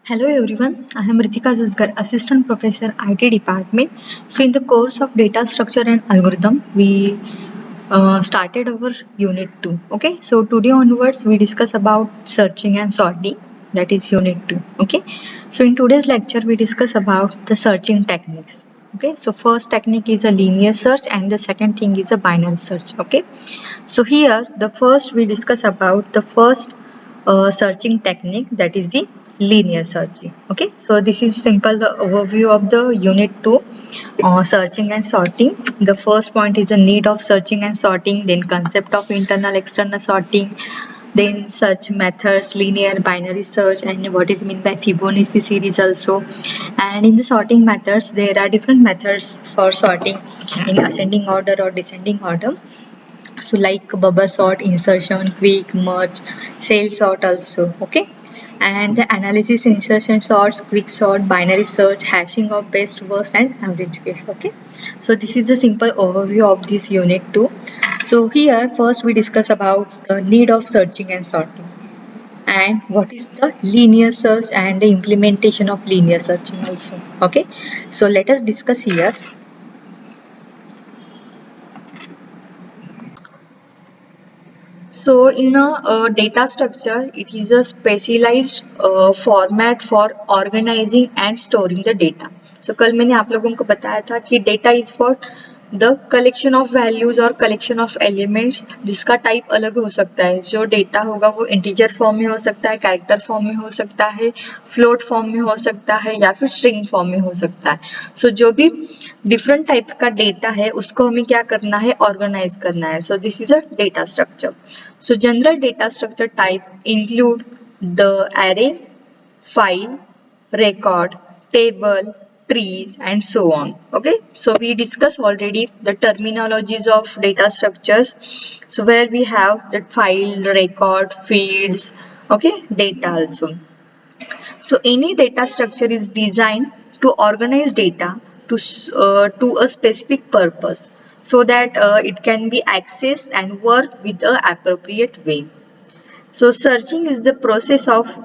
Hello everyone, I am Ritika Zuzgar, Assistant Professor IT Department. So in the course of Data Structure and Algorithm, we started our Unit 2. Okay, so today onwards we discuss about searching and sorting, that is Unit 2. Okay, so in today's lecture we discuss about the searching techniques. Okay, so first technique is a linear search and the second thing is a binary search. Okay, so here the first we discuss about the first searching technique, that is the linear searching. Okay, so this is simple the overview of the unit 2, searching and sorting. The first point is the need of searching and sorting, then concept of internal external sorting, then search methods, linear, binary search, and what is meant by Fibonacci series also. And in the sorting methods there are different methods for sorting in ascending order or descending order. So like bubble sort, insertion, quick, merge, cell sort also. Okay, and the analysis, insertion sorts, quick sort, binary search, hashing of best, worst and average case. Okay, so this is the simple overview of this unit 2. So here first we discuss about the need of searching and sorting, and what is the linear search and the implementation of linear searching also. Okay, so let us discuss here. So in a data structure, it is a specialized format for organizing and storing the data. So कल मैंने आप लोगों को बताया था कि data is for the collection of values और collection of elements, जिसका type अलग हो सकता है. जो data होगा वो integer form में हो सकता है, character form में हो सकता है, float form में हो सकता है या फिर string form में हो सकता है. So जो भी different type का data है उसको हमें क्या करना है, organize करना है. So this is a data structure. So general data structure type include the array, file, record, table, trees and so on. Okay, so we discussed already the terminologies of data structures. So where we have the file, record, fields, okay, data also. So any data structure is designed to organize data to a specific purpose so that it can be accessed and work with a appropriate way. So searching is the process of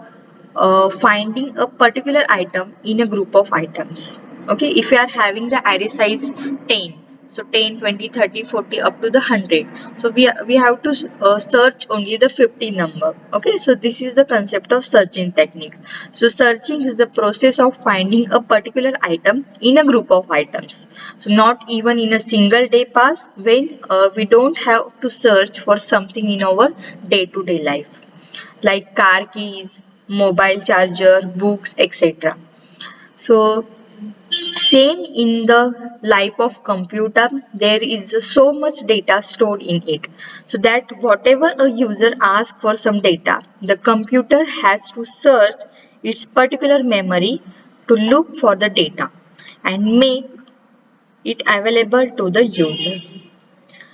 finding a particular item in a group of items. Okay, if you are having the array size 10, so 10, 20, 30, 40 up to the 100, so we have to search only the 50 number. Okay, so this is the concept of searching technique. So searching is the process of finding a particular item in a group of items, so not even in a single day pass when we don't have to search for something in our day-to-day life like car keys, mobile charger, books, etc. So same in the life of computer, there is so much data stored in it. So that whatever a user asks for some data, the computer has to search its particular memory to look for the data and make it available to the user.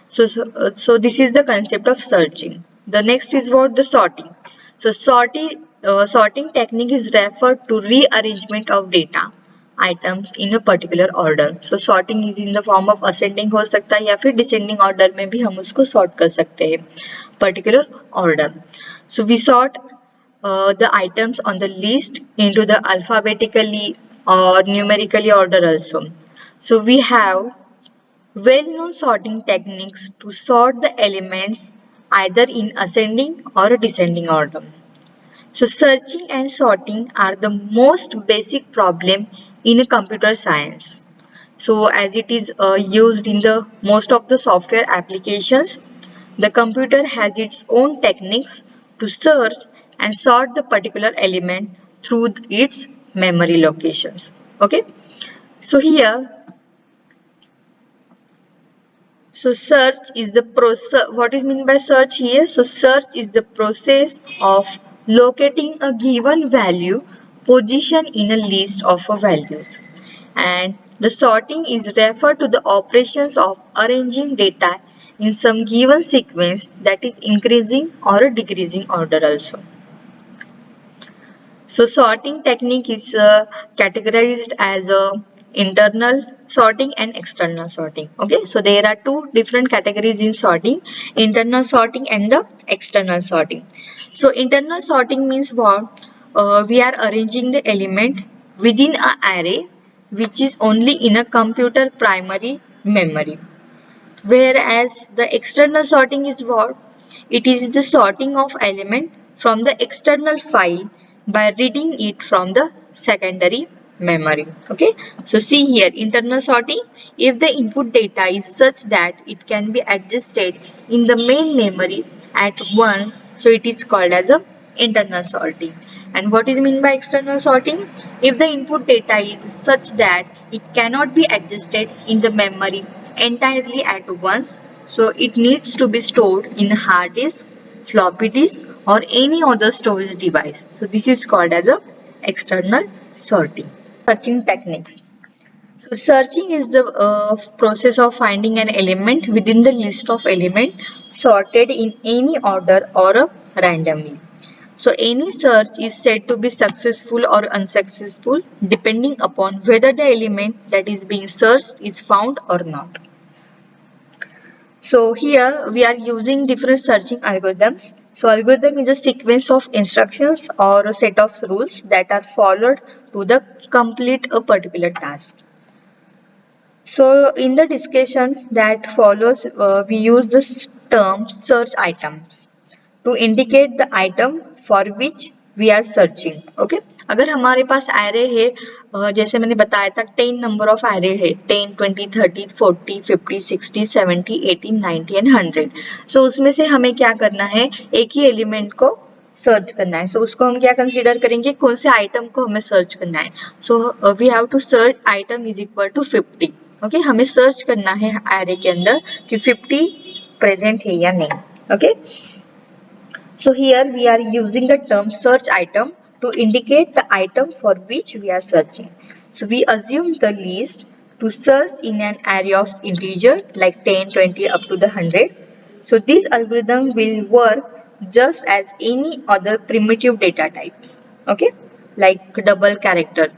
So this is the concept of searching. The next is what the sorting. So sorting technique is referred to rearrangement of data items in a particular order. So sorting is in the form of ascending हो सकता है या फिर descending order में भी हम उसको sort कर सकते हैं particular order. So we sort the items on the list into the alphabetically or numerically order also. So we have well-known sorting techniques to sort the elements either in ascending or descending order. So searching and sorting are the most basic problem in a computer science. So as it is used in the most of the software applications, the computer has its own techniques to search and sort the particular element through its memory locations. Okay. So here, so search is the process. What is meant by search here? So search is the process of locating a given value position in a list of values. And the sorting is referred to the operations of arranging data in some given sequence, that is increasing or decreasing order also. So sorting technique is categorized as internal sorting and external sorting. Okay, so there are two different categories in sorting: internal sorting and the external sorting. So internal sorting means what? we are arranging the element within an array which is only in a computer primary memory. Whereas the external sorting is what? It is the sorting of element from the external file by reading it from the secondary memory. Okay, so see here, internal sorting, if the input data is such that it can be adjusted in the main memory at once, so it is called as a internal sorting. And what is meant by external sorting? If the input data is such that it cannot be adjusted in the memory entirely at once, so it needs to be stored in a hard disk, floppy disk, or any other storage device. So this is called as a external sorting. Searching techniques. So searching is the process of finding an element within the list of elements sorted in any order or randomly. So any search is said to be successful or unsuccessful depending upon whether the element that is being searched is found or not. So here we are using different searching algorithms. So algorithm is a sequence of instructions or a set of rules that are followed to the complete a particular task. So in the discussion that follows, we use this term search items to indicate the item for which we are searching. Okay, अगर हमारे पास array है, जैसे मैंने बताया था 10 number of array है, 10, 20, 30, 40, 50, 60, 70, 80, 90 and 100. So उसमें से हमें क्या करना है, एक ही एलिमेंट को सर्च करना है. सो उसको हम क्या कंसीडर करेंगे, कौन से आइटम को हमें सर्च करना है. So we have to search item is equal to 50. Okay, हमें सर्च करना है एरे के अंदर कि 50 प्रेजेंट है या नहीं. Okay, so here we are using the term search item to indicate the item for which we are searching. So we assume the list to search in an array of integer like 10, 20 up to the 100. So this algorithm will work just as any other primitive data types. Okay, like double character.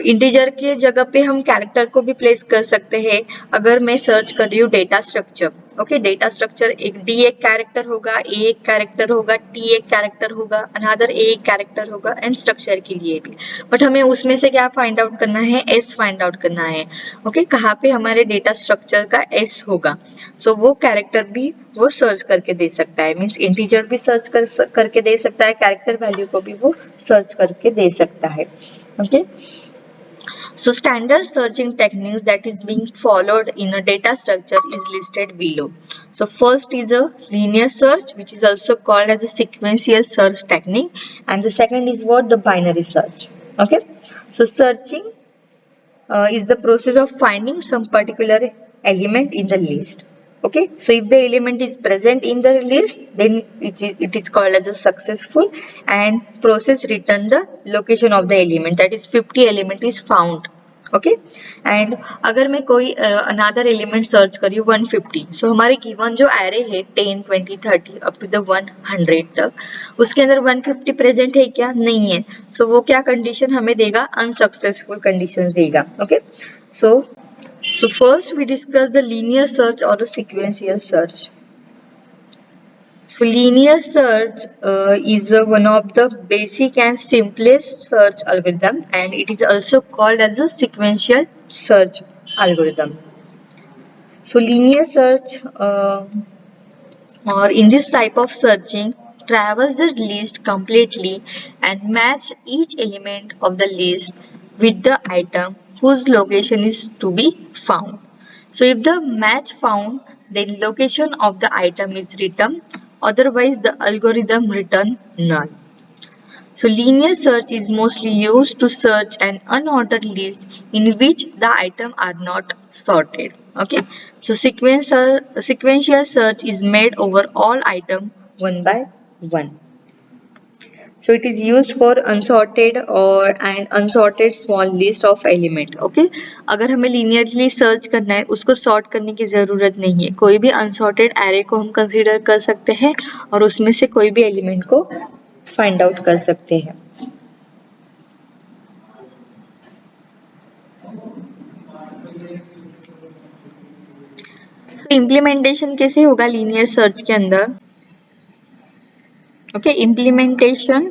Integer के जगह पे हम character को भी place कर सकते हैं. अगर मैं सर्च कर रही हूँ data structure, okay, data structure एक डी एक कैरेक्टर होगा, ए एक कैरेक्टर होगा, टी एक कैरेक्टर होगा, अनदर ए एक कैरेक्टर होगा एंड स्ट्रक्चर के लिए भी. बट हमें उसमें से क्या फाइंड आउट करना है, एस फाइंड आउट करना है. ओके, कहाँ पे हमारे डेटा स्ट्रक्चर का एस होगा. सो वो कैरेक्टर भी वो सर्च करके दे सकता है, मीन्स इंटीजर भी सर्च करके दे सकता है, कैरेक्टर वैल्यू को भी वो सर्च करके दे सकता है. Okay, so standard searching techniques that is being followed in a data structure is listed below. So first is a linear search, which is also called as a sequential search technique, and the second is what, the binary search. Okay, so searching is the process of finding some particular element in the list. Okay, so if the element is present in the list, then it is called as a successful, and process return the location of the element, that is 50 element is found. Okay, and अगर मैं कोई another element search करी 150, सो हमारे given जो array है 10, 20, 30 up to the 100 तक, उसके अंदर 150 प्रेजेंट है क्या, नहीं है. सो वो क्या कंडीशन हमें देगा, अनसक्सेसफुल कंडीशन देगा. Okay, so first we discuss the linear search or the sequential search. So linear search is one of the basic and simplest search algorithm, and it is also called as a sequential search algorithm. So linear search or in this type of searching traverse the list completely and match each element of the list with the item whose location is to be found. So if the match found, then location of the item is returned, otherwise the algorithm return null. So linear search is mostly used to search an unordered list in which the items are not sorted. Okay, so sequential search is made over all items one by one. So it is used for unsorted or and unsorted small list of element. Okay, अगर हमें linearly search करना है, उसको sort करने की जरूरत नहीं है. कोई भी unsorted array को हम consider कर सकते हैं और उसमें से कोई भी element को find out कर सकते हैं. Implementation कैसे होगा linear search के अंदर? Okay, implementation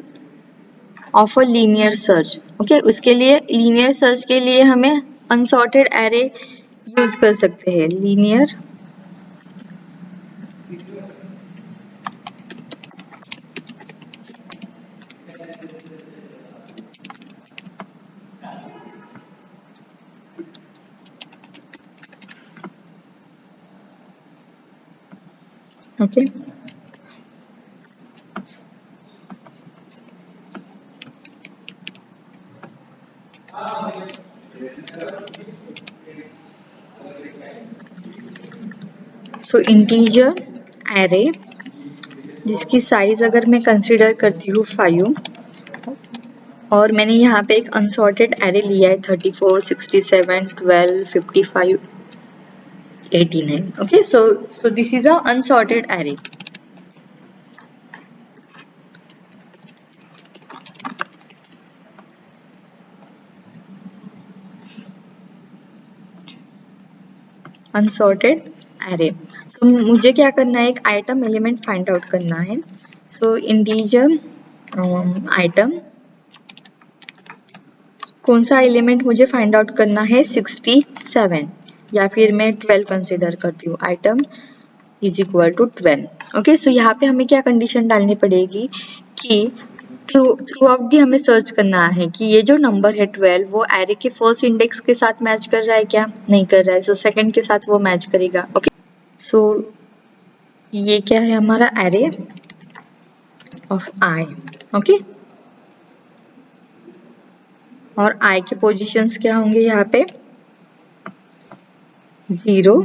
of a linear search. Okay, उसके लिए लीनियर सर्च के लिए हमें अनसॉर्टेड एरे यूज कर सकते हैं। Linear okay so integer array जिसकी साइज अगर मैं कंसिडर करती हूँ 5 और मैंने यहाँ पे एक अनसॉर्टेड एरे लिया है 34, 67, 12, 55, 89। Okay, so this is a unsorted array. Unsorted array. तो मुझे क्या करना है, एक आइटम एलिमेंट फाइंड आउट करना है। सो इंटीजर आइटम, कौन सा एलिमेंट मुझे फाइंड आउट करना है, 67 या फिर मैं 12 कंसिडर करती हूँ। Item is equal to 12। Okay, so यहाँ पे हमें क्या कंडीशन डालनी पड़ेगी कि थ्रू आउट दी हमें सर्च करना है कि ये जो नंबर है 12 वो एरे के फर्स्ट इंडेक्स के साथ मैच कर रहा है क्या, नहीं कर रहा है। सो सेकंड के साथ वो मैच करेगा। ओके, सो ये क्या है हमारा एरे ऑफ आई। ओके, और आई के पोजीशंस क्या होंगे यहाँ पे, 0,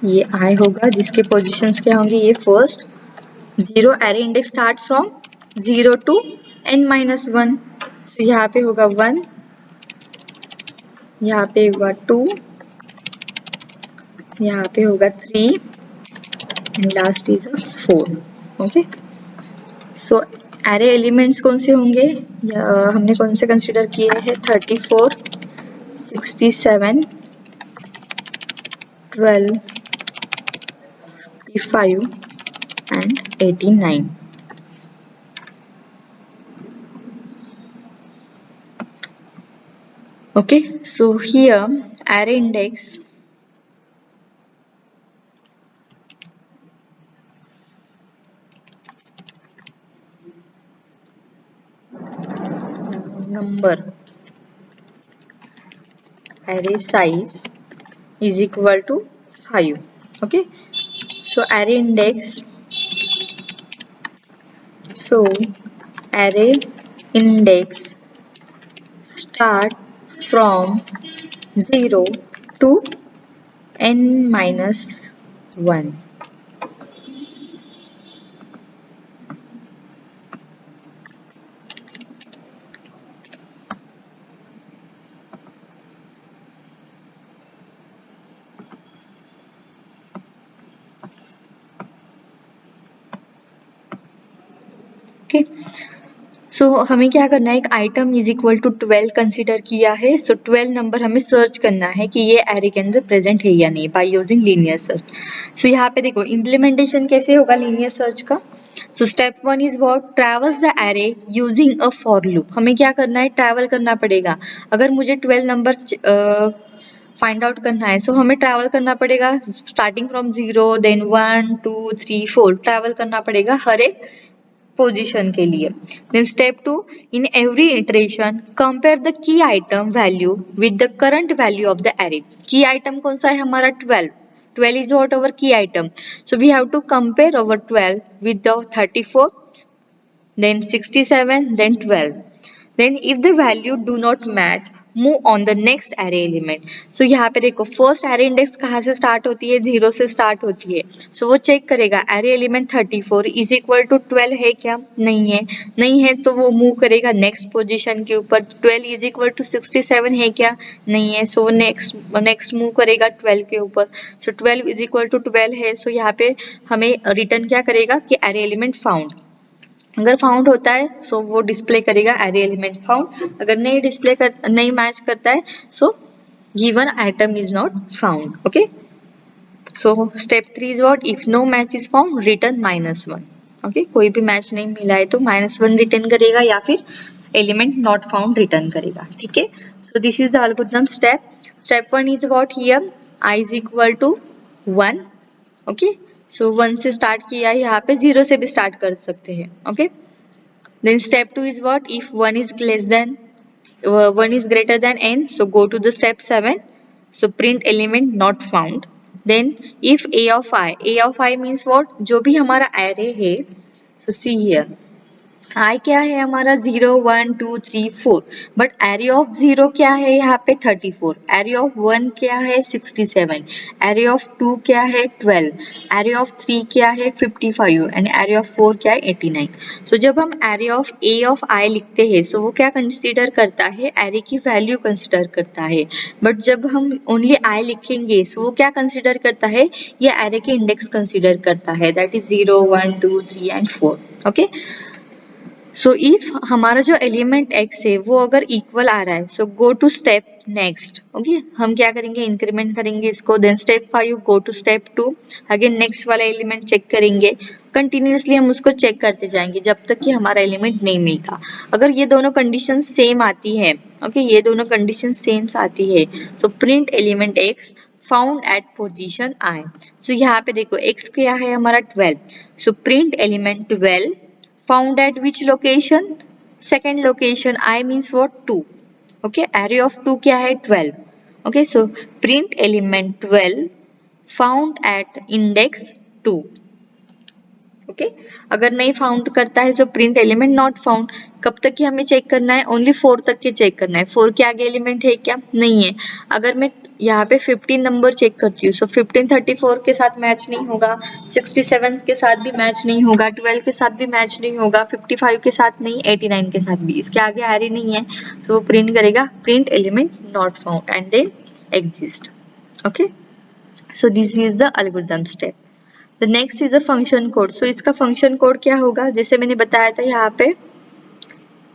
ये आई होगा जिसके पोजीशंस क्या होंगे, ये first 0, array index start from 0 to n-1। सो यहाँ पे होगा 1, यहाँ पे होगा 2, यहाँ पे होगा 3 and last is 4। Okay, so array elements कौन से होंगे, हमने कौन से कंसिडर किए हैं, 34, 67, 12, 55 and 89। Okay, so here array index number array size is equal to 5. Okay, so array index, so array index start from 0 to n-1। Okay, so हमें क्या करना है, एक item is equal to 12 consider किया है। सो 12 number हमें search करना है कि ये एरे के अंदर प्रेजेंट है या नहीं बाय यूजिंग लीनियर सर्च। सो यहाँ पे देखो इम्प्लीमेंटेशन कैसे होगा लीनियर सर्च का। So step 1 is what, travels the array using a for loop. हमें क्या करना है, ट्रैवल करना पड़ेगा। अगर मुझे 12 नंबर फाइंड आउट करना है, सो हमें ट्रैवल करना पड़ेगा स्टार्टिंग फ्रॉम 0, देन 1, 2, 3, 4 ट्रैवल करना पड़ेगा हर एक पोजीशन के लिए। Then step 2, in every iteration compare the key item value with the current value of the array। key item कौन सा है हमारा 12, 12 is what our key item, so we have to compare our 12 with the 34, then 67, then 12। then if the value do not match, move on the next array element। so यहाँ पे देखो first array index कहाँ से start होती है, 0 से start होती है। so वो चेक करेगा array element 34 is equal to 12 है क्या, नहीं है, नहीं है तो वो मूव करेगा नेक्स्ट पोजीशन के ऊपर। 12 इज इक्वल टू 67 है क्या, नहीं है, सो वो नेक्स्ट मूव करेगा 12 के ऊपर। सो 12 इज इक्वल टू 12 है, सो यहाँ पे हमें रिटर्न क्या करेगा कि array element फाउंड। अगर फाउंड होता है सो वो डिस्प्ले करेगा एरे एलिमेंट फाउंड, अगर नहीं मैच करता है so given item is not found. Okay, so step 3 is what, if no match is found return -1. Okay, कोई भी मैच नहीं मिला है तो -1 रिटर्न करेगा या फिर एलिमेंट नॉट फाउंड रिटर्न करेगा. ठीक है, so this is the algorithm step. Step 1 is what here, I is equal to 1. Okay, so 1 से स्टार्ट किया, यहाँ पे 0 से भी स्टार्ट कर सकते हैं. Okay, then step 2 is what, if 1 is less than 1 is greater than n, so go to the step 7. So print element not found. Then if a of I means what, जो भी हमारा array है, so see here, I क्या है हमारा 0 1 2 3 4, but array of 0 क्या है यहाँ पे 34, एरे ऑफ 1 क्या है 67, एरे ऑफ 2 क्या है 12, एरे ऑफ 3 क्या है 55 एंड एरे ऑफ 4 क्या है 89. सो जब हम array of a of I लिखते हैं, सो वो क्या कंसीडर करता है, एरे की वैल्यू कंसीडर करता है. बट जब हम ओनली I लिखेंगे, सो वो क्या कंसीडर करता है, ये एरे के इंडेक्स कंसीडर करता है, that is 0 1 2 3 and 4. Okay, so if हमारा जो एलिमेंट x है वो अगर इक्वल आ रहा है, so go to step next. Okay, हम क्या करेंगे, इंक्रीमेंट करेंगे इसको. Then step 5 go to step 2, again next वाला एलिमेंट चेक करेंगे. कंटिन्यूसली हम उसको चेक करते जाएंगे जब तक कि हमारा एलिमेंट नहीं मिलता. अगर ये दोनों कंडीशन सेम आती है, ओके, ये दोनों कंडीशन सेम आती है, so print element x found at position I. सो यहाँ पे देखो x क्या है हमारा 12, so print element 12 found at which location, second location. I means what, 2. Okay, array of 2 क्या है 12. Okay, so print element 12 found at index 2. Okay, अगर नहीं फाउंड करता है so print element not found. कब तक की हमें चेक करना है, ओनली 4 तक के चेक करना है. 4 के आगे एलिमेंट है क्या, नहीं है. अगर मैं यहाँ पे 15 नंबर चेक करती हूँ, सो 15 34 के साथ मैच नहीं होगा, 67 के साथ भी मैच नहीं होगा, 12 के साथ भी मैच नहीं होगा, 55 के साथ नहीं, 89 के साथ भी. इसके आगे एरे नहीं है, सो वो प्रिंट करेगा print element not found and they exist. Okay, so this is the algorithm step. The next is a function code. So इसका function code क्या होगा, जैसे मैंने बताया था, यहाँ पे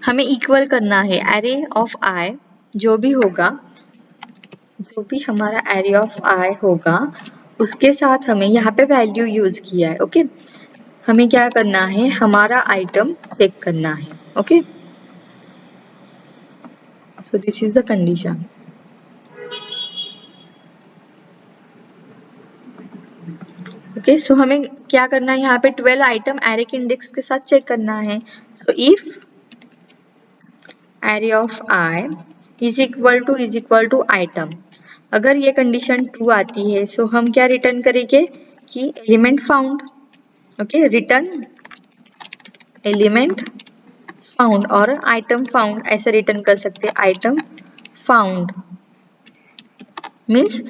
हमें इक्वल करना है array of I, जो भी होगा, जो भी हमारा array of I होगा उसके साथ हमें यहाँ पे वैल्यू यूज किया है. ओके, हमें क्या करना है, हमारा आइटम चेक करना है. Okay, so this is the condition. Okay, so हमें क्या करना है, यहाँ पे 12 आइटम एरे के इंडेक्स के साथ चेक करना है. So if array of I is equal to item, अगर ये कंडीशन ट्रू आती है, सो हम क्या रिटर्न करेंगे कि element found. Okay, return element found और आइटम फाउंड ऐसे रिटर्न कर सकते हैं. Item found means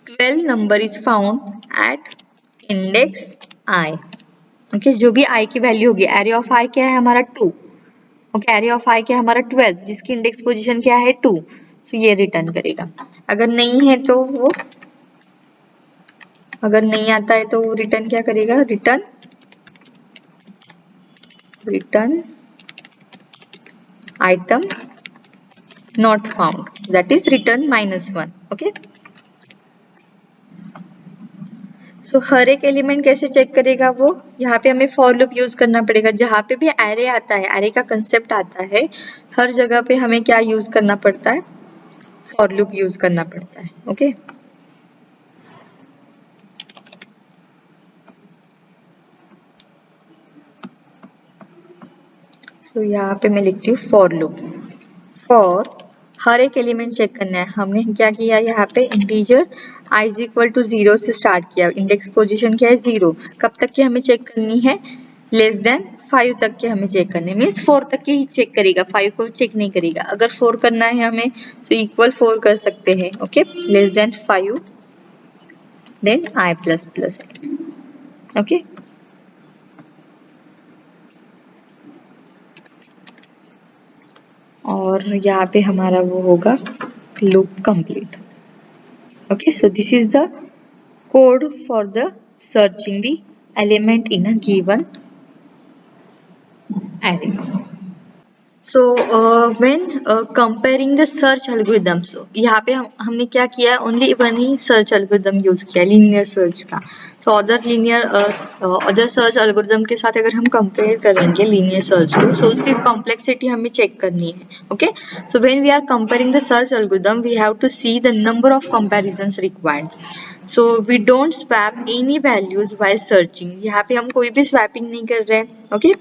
12 number is found at index I. Okay, जो भी I की वैल्यू होगी, एरे ऑफ I क्या है हमारा 2. ओके, एरे ऑफ I क्या है हमारा 12, जिसकी इंडेक्स पोजीशन क्या है 2, सो ये रिटर्न करेगा. अगर नहीं है तो वो, अगर नहीं आता है तो वो रिटर्न क्या करेगा, return item not found, that is return -1. Okay, तो हर एक एलिमेंट कैसे चेक करेगा वो, यहाँ पे हमें फॉर लूप यूज करना पड़ेगा. जहाँ पे भी एरे आता है, एरे का कंसेप्ट आता है, हर जगह पे हमें क्या यूज करना पड़ता है, फॉर लूप यूज करना पड़ता है. ओके, सो यहाँ पे मैं लिखती हूँ फॉर लूप. फॉर हर एक एलिमेंट चेक करना है. हमने क्या किया, यहाँ पे integer I is equal to 0 से स्टार्ट किया, इंडेक्स पोजीशन क्या है 0. कब तक की हमें चेक करनी है, लेस देन 5 तक के हमें चेक करने, मीन्स 4 तक के ही चेक करेगा, 5 को चेक नहीं करेगा. अगर 4 करना है हमें तो इक्वल 4 कर सकते हैं. Okay, less than 5 then I plus plus. Okay, और यहाँ पे हमारा वो होगा loop complete. Okay, so this is the code for the searching the element in a given array. So when comparing the search algorithms, यहाँ पे हमने क्या किया, ओनली वन ही सर्च एल्गोरिदम यूज किया, लीनियर सर्च का। तो अदर सर्च एल्गोरिदम के साथ अगर हम कंपेयर करेंगे लीनियर सर्च को, सो उसकी कॉम्प्लेक्सिटी हमें चेक करनी है। Okay, so when we are comparing the search algorithm we have to see the number of comparisons required. So we don't swap any values while searching, यहाँ पे हम कोई भी स्वैपिंग नहीं कर रहे हैं। Okay,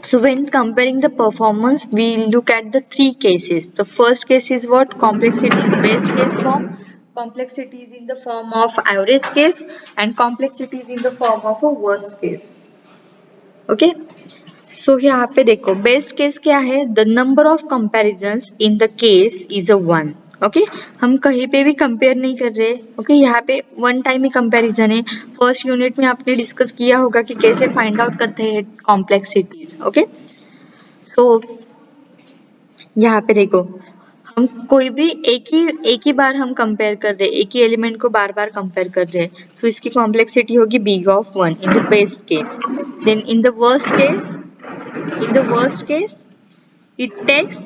so when comparing the performance, we look at the three cases. The first case is what? Complexity is best case form. Complexity is in the form of average case, and complexity is in the form of a worst case. Okay. So यहाँ पे देखो best case क्या है, the number of comparisons in the case is a 1। Okay, हम कहीं पे भी compare नहीं कर रहे। ओके, यहाँ पे वन टाइम ही कंपैरिजन है। फर्स्ट यूनिट में आपने डिस्कस किया होगा कि कैसे फाइंड आउट करते हैं कॉम्प्लेक्सिटीज। ओके, तो यहाँ पे देखो हम कोई भी एक ही बार हम कंपेयर कर रहे हैं, एक ही एलिमेंट को बार बार कंपेयर कर रहे हैं, तो इसकी कॉम्प्लेक्सिटी होगी big of 1 in the best case. Then in the worst case it takes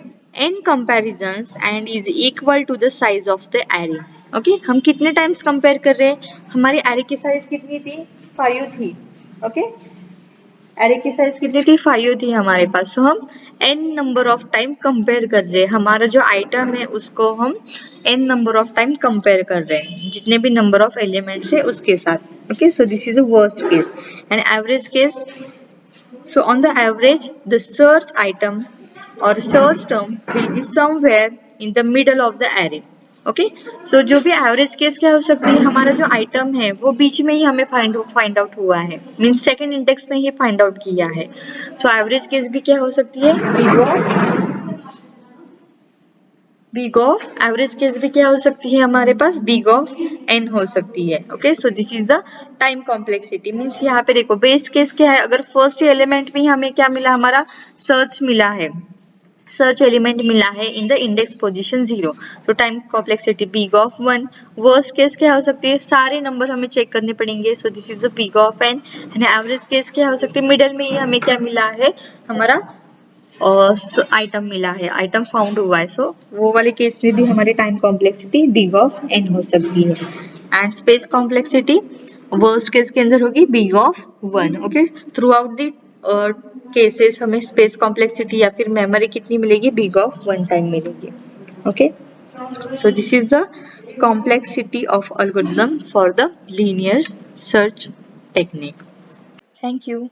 n comparisons and is equal to the size of the array. Okay, हम कितने टाइम्स कंपेयर कर रहे हैं, हमारी एरे की साइज कितनी थी, 5 थी। ओके, एरे की साइज कितनी थी, 5 थी हमारे पास। सो हम n number of time compare कर रहे हैं, हमारा जो आइटम है उसको हम n number of time compare कर रहे हैं, जितने भी नंबर ऑफ एलिमेंट्स है उसके साथ। Okay, so this is a worst case. And average case, so on the average the search item or search term will be somewhere in the middle of the array. Okay, so जो भी average case क्या हो सकती है, हमारा जो item है वो बीच में ही हमें फाइंड आउट हुआ है, मींस सेकंड इंडेक्स में ही फाइंड आउट किया है। सो एवरेज केस भी क्या हो सकती है, बिग ऑफ एवरेज केस भी क्या हो सकती है हमारे पास, बिग ऑफ n हो सकती है। Okay, so this is the time complexity. Means यहाँ पे देखो बेस्ट केस क्या है, अगर फर्स्ट एलिमेंट में हमें क्या मिला, हमारा सर्च मिला है, सर्च एलिमेंट मिला है इन द इंडेक्स पोजीशन 0, तो time complexity big of 1। Worst case क्या हो सकती है, सारे नंबर हमें चेक करने पड़ेंगे, सो this is the big of n। And average case क्या हो सकती है, मिडल में ही हमें क्या मिला है, हमारा आइटम मिला है, आइटम फाउंड हुआ है, सो वो वाले केस में भी हमारी time complexity big of n हो सकती है। And space complexity worst case के अंदर होगी big of 1। Okay, through out the cases हमें स्पेस कॉम्प्लेक्सिटी या फिर मेमोरी कितनी मिलेगी, बिग ऑफ 1 टाइम मिलेगी। Okay, so this is the complexity of algorithm for the linear search technique. Thank you.